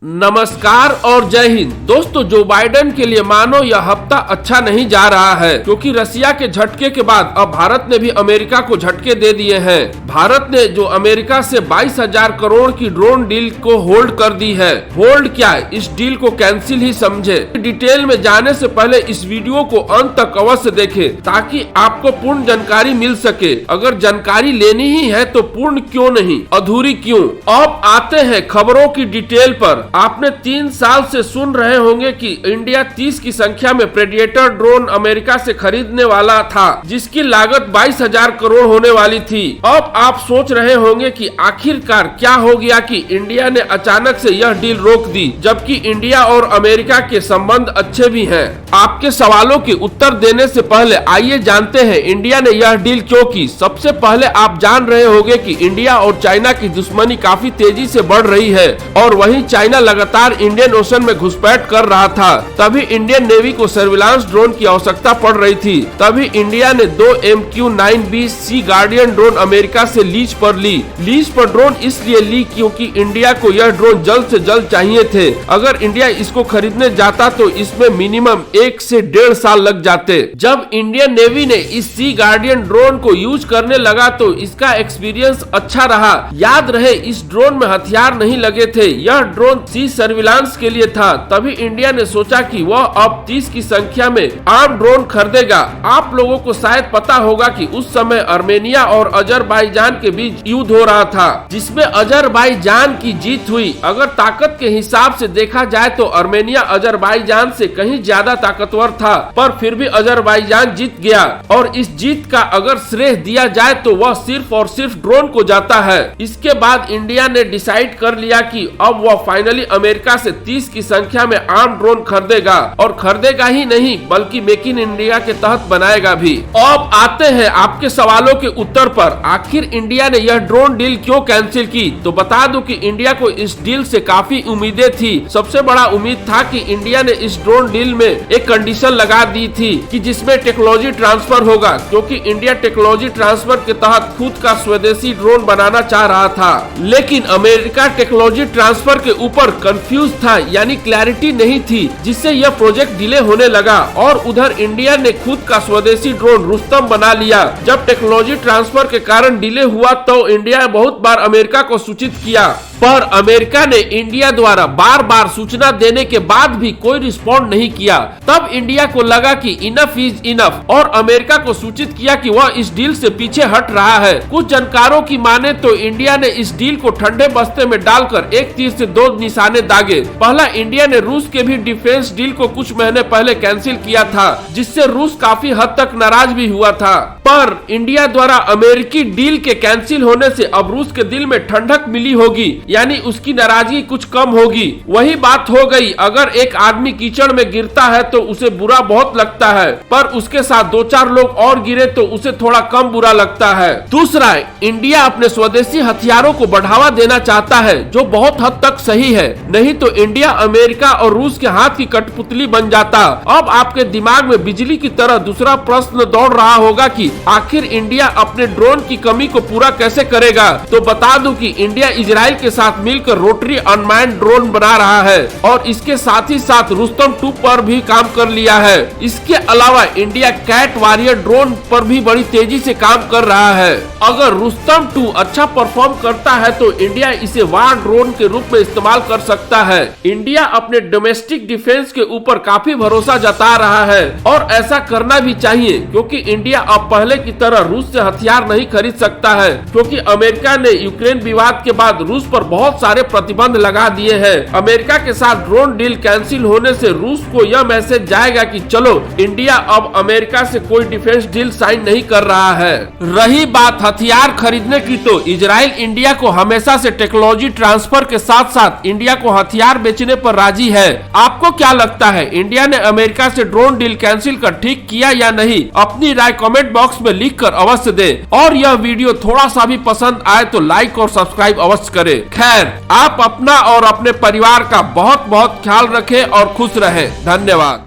नमस्कार और जय हिंद दोस्तों। जो बाइडेन के लिए मानो यह हफ्ता अच्छा नहीं जा रहा है, क्योंकि रसिया के झटके के बाद अब भारत ने भी अमेरिका को झटके दे दिए हैं। भारत ने जो अमेरिका से 22,000 करोड़ की ड्रोन डील को होल्ड कर दी है। होल्ड क्या, इस डील को कैंसिल ही समझे। डिटेल में जाने से पहले इस वीडियो को अंत तक अवश्य देखें, ताकि आपको पूर्ण जानकारी मिल सके। अगर जानकारी लेनी ही है तो पूर्ण क्यों नहीं, अधूरी क्यों। अब आते हैं खबरों की डिटेल पर। आपने 3 साल से सुन रहे होंगे कि इंडिया 30 की संख्या में प्रेडिएटर ड्रोन अमेरिका से खरीदने वाला था, जिसकी लागत 22,000 करोड़ होने वाली थी। अब आप सोच रहे होंगे कि आखिरकार क्या हो गया कि इंडिया ने अचानक से यह डील रोक दी, जबकि इंडिया और अमेरिका के संबंध अच्छे भी हैं। आपके सवालों के उत्तर देने से पहले आइए जानते हैं इंडिया ने यह डील क्यों की। सबसे पहले आप जान रहे होंगे कि इंडिया और चाइना की दुश्मनी काफी तेजी से बढ़ रही है, और वहीं चाइना लगातार इंडियन ओशन में घुसपैठ कर रहा था। तभी इंडियन नेवी को सर्विलांस ड्रोन की आवश्यकता पड़ रही थी। तभी इंडिया ने 2 MQ-9B सी गार्डियन ड्रोन अमेरिका से लीज पर ली। लीज पर ड्रोन इसलिए ली क्योंकि इंडिया को यह ड्रोन जल्द से जल्द चाहिए थे। अगर इंडिया इसको खरीदने जाता तो इसमें मिनिमम 1 से 1.5 साल लग जाते। जब इंडियन नेवी ने इस सी गार्डियन ड्रोन को यूज करने लगा तो इसका एक्सपीरियंस अच्छा रहा। याद रहे, इस ड्रोन में हथियार नहीं लगे थे। यह ड्रोन सी सर्विलांस के लिए था। तभी इंडिया ने सोचा कि वह अब 30 की संख्या में आर्म ड्रोन खरीदेगा। आप लोगों को शायद पता होगा कि उस समय आर्मेनिया और अजरबैजान के बीच युद्ध हो रहा था, जिसमें अजरबैजान की जीत हुई। अगर ताकत के हिसाब से देखा जाए तो आर्मेनिया अजरबैजान से कहीं ज्यादा ताकतवर था, पर फिर भी अजरबैजान जीत गया। और इस जीत का अगर श्रेय दिया जाए तो वह सिर्फ और सिर्फ ड्रोन को जाता है। इसके बाद इंडिया ने डिसाइड कर लिया कि अब वह फाइनली अमेरिका से 30 की संख्या में आर्म ड्रोन खरीदेगा, और खरीदेगा ही नहीं बल्कि मेक इन इंडिया के तहत बनाएगा भी। अब आते हैं आपके सवालों के उत्तर पर। आखिर इंडिया ने यह ड्रोन डील क्यों कैंसिल की, तो बता दूं कि इंडिया को इस डील से काफी उम्मीदें थी। सबसे बड़ा उम्मीद था कि इंडिया ने इस ड्रोन डील में एक कंडीशन लगा दी थी कि जिसमें टेक्नोलॉजी ट्रांसफर होगा, क्योंकि इंडिया टेक्नोलॉजी ट्रांसफर के तहत खुद का स्वदेशी ड्रोन बनाना चाह रहा था। लेकिन अमेरिका टेक्नोलॉजी ट्रांसफर के ऊपर कंफ्यूज था, यानी क्लैरिटी नहीं थी, जिससे यह प्रोजेक्ट डिले होने लगा। और उधर इंडिया ने खुद का स्वदेशी ड्रोन रुस्तम बना लिया। जब टेक्नोलॉजी ट्रांसफर के कारण डिले हुआ तो इंडिया बहुत बार अमेरिका को सूचित किया, पर अमेरिका ने इंडिया द्वारा बार बार सूचना देने के बाद भी कोई रिस्पॉन्ड नहीं किया। तब इंडिया को लगा कि इनफ इज इनफ, और अमेरिका को सूचित किया कि वह इस डील से पीछे हट रहा है। कुछ जानकारों की माने तो इंडिया ने इस डील को ठंडे बस्ते में डालकर एक तीर से 2 निशाने दागे। पहला, इंडिया ने रूस के भी डिफेंस डील को कुछ महीने पहले कैंसिल किया था, जिससे रूस काफी हद तक नाराज भी हुआ था। पर इंडिया द्वारा अमेरिकी डील के कैंसिल होने से अब रूस के दिल में ठंडक मिली होगी, यानी उसकी नाराजगी कुछ कम होगी। वही बात हो गई, अगर एक आदमी कीचड़ में गिरता है तो उसे बुरा बहुत लगता है, पर उसके साथ 2-4 लोग और गिरे तो उसे थोड़ा कम बुरा लगता है। दूसरा, इंडिया अपने स्वदेशी हथियारों को बढ़ावा देना चाहता है, जो बहुत हद तक सही है। नहीं तो इंडिया अमेरिका और रूस के हाथ की कठपुतली बन जाता। अब आपके दिमाग में बिजली की तरह दूसरा प्रश्न दौड़ रहा होगा कि आखिर इंडिया अपने ड्रोन की कमी को पूरा कैसे करेगा। तो बता दूं कि इंडिया इजराइल के साथ मिलकर रोटरी अनमैन्ड ड्रोन बना रहा है, और इसके साथ ही साथ रुस्तम 2 पर भी काम कर लिया है। इसके अलावा इंडिया कैट वॉरियर ड्रोन पर भी बड़ी तेजी से काम कर रहा है। अगर रुस्तम 2 अच्छा परफॉर्म करता है तो इंडिया इसे वार ड्रोन के रूप में इस्तेमाल कर सकता है। इंडिया अपने डोमेस्टिक डिफेंस के ऊपर काफी भरोसा जता रहा है, और ऐसा करना भी चाहिए, क्योंकि इंडिया अब पहले की तरह रूस से हथियार नहीं खरीद सकता है, क्योंकि अमेरिका ने यूक्रेन विवाद के बाद रूस पर बहुत सारे प्रतिबंध लगा दिए हैं। अमेरिका के साथ ड्रोन डील कैंसिल होने से रूस को यह मैसेज जाएगा कि चलो, इंडिया अब अमेरिका से कोई डिफेंस डील साइन नहीं कर रहा है। रही बात हथियार खरीदने की, तो इजराइल इंडिया को हमेशा से टेक्नोलॉजी ट्रांसफर के साथ साथ इंडिया को हथियार बेचने पर राजी है। आपको क्या लगता है, इंडिया ने अमेरिका से ड्रोन डील कैंसिल कर ठीक किया या नहीं? अपनी राय कमेंट बॉक्स में लिखकर अवश्य दें, और यह वीडियो थोड़ा सा भी पसंद आए तो लाइक और सब्सक्राइब अवश्य करें। खैर, आप अपना और अपने परिवार का बहुत बहुत ख्याल रखें और खुश रहें। धन्यवाद।